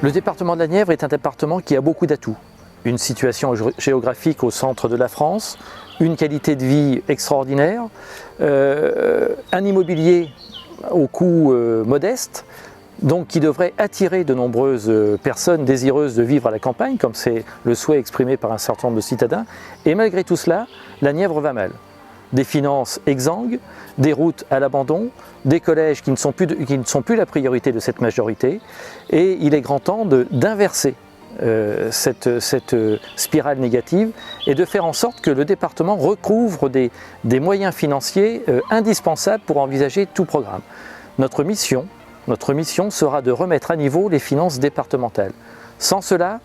Le département de la Nièvre est un département qui a beaucoup d'atouts. Une situation géographique au centre de la France, une qualité de vie extraordinaire, un immobilier au coût modeste, donc qui devrait attirer de nombreuses personnes désireuses de vivre à la campagne, comme c'est le souhait exprimé par un certain nombre de citadins. Et malgré tout cela, la Nièvre va mal. Des finances exsangues, des routes à l'abandon, des collèges qui ne sont plus la priorité de cette majorité. Et il est grand temps d'inverser cette spirale négative et de faire en sorte que le département recouvre des moyens financiers indispensables pour envisager tout programme. Notre mission sera de remettre à niveau les finances départementales. Sans cela,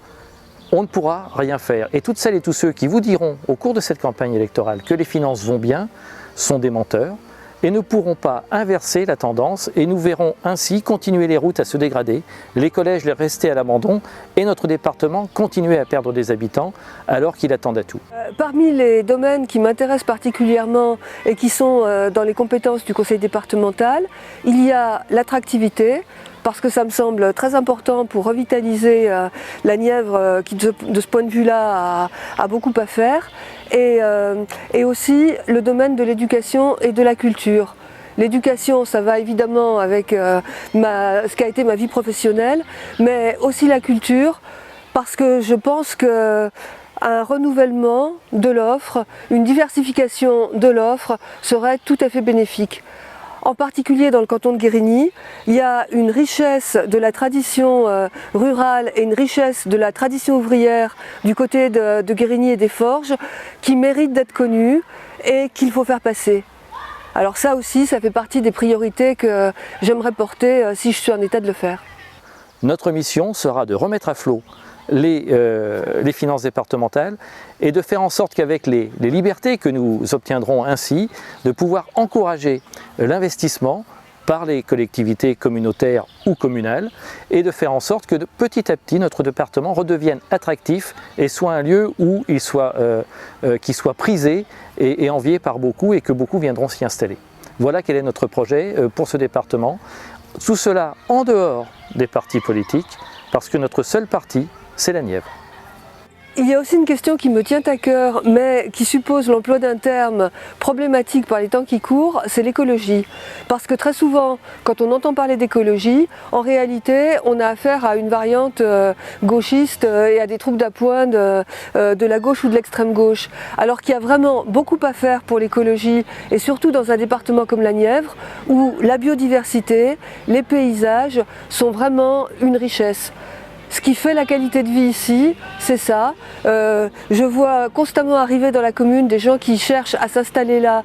on ne pourra rien faire. Et toutes celles et tous ceux qui vous diront au cours de cette campagne électorale que les finances vont bien sont des menteurs et ne pourront pas inverser la tendance, et nous verrons ainsi continuer les routes à se dégrader, les collèges les rester à l'abandon et notre département continuer à perdre des habitants alors qu'il attend à tout. Parmi les domaines qui m'intéressent particulièrement et qui sont dans les compétences du conseil départemental, il y a l'attractivité, parce que ça me semble très important pour revitaliser la Nièvre qui de ce point de vue-là a beaucoup à faire, et aussi le domaine de l'éducation et de la culture. L'éducation, ça va évidemment avec ce qu'a été ma vie professionnelle, mais aussi la culture, parce que je pense que un renouvellement de l'offre, une diversification de l'offre serait tout à fait bénéfique. En particulier dans le canton de Guérigny, il y a une richesse de la tradition rurale et une richesse de la tradition ouvrière du côté de Guérigny et des Forges qui mérite d'être connue et qu'il faut faire passer. Alors ça aussi, ça fait partie des priorités que j'aimerais porter si je suis en état de le faire. Notre mission sera de remettre à flot les finances départementales et de faire en sorte qu'avec les libertés que nous obtiendrons ainsi, de pouvoir encourager l'investissement par les collectivités communautaires ou communales et de faire en sorte que petit à petit notre département redevienne attractif et soit un lieu où qui soit prisé et envié par beaucoup et que beaucoup viendront s'y installer. Voilà quel est notre projet pour ce département. Tout cela en dehors des partis politiques, parce que notre seul parti, c'est la Nièvre. Il y a aussi une question qui me tient à cœur, mais qui suppose l'emploi d'un terme problématique par les temps qui courent, c'est l'écologie. Parce que très souvent, quand on entend parler d'écologie, en réalité, on a affaire à une variante gauchiste et à des troupes d'appoint de la gauche ou de l'extrême gauche. Alors qu'il y a vraiment beaucoup à faire pour l'écologie, et surtout dans un département comme la Nièvre, où la biodiversité, les paysages sont vraiment une richesse. Ce qui fait la qualité de vie ici, c'est ça. Je vois constamment arriver dans la commune des gens qui cherchent à s'installer là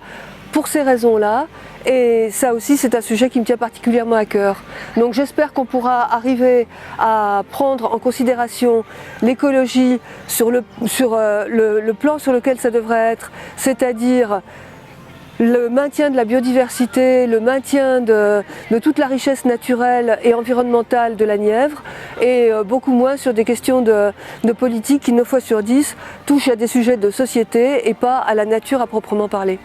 pour ces raisons-là. Et ça aussi, c'est un sujet qui me tient particulièrement à cœur. Donc j'espère qu'on pourra arriver à prendre en considération l'écologie sur le plan sur lequel ça devrait être, c'est-à-dire le maintien de la biodiversité, le maintien de toute la richesse naturelle et environnementale de la Nièvre, et beaucoup moins sur des questions de politique qui 9 fois sur 10 touchent à des sujets de société et pas à la nature à proprement parler.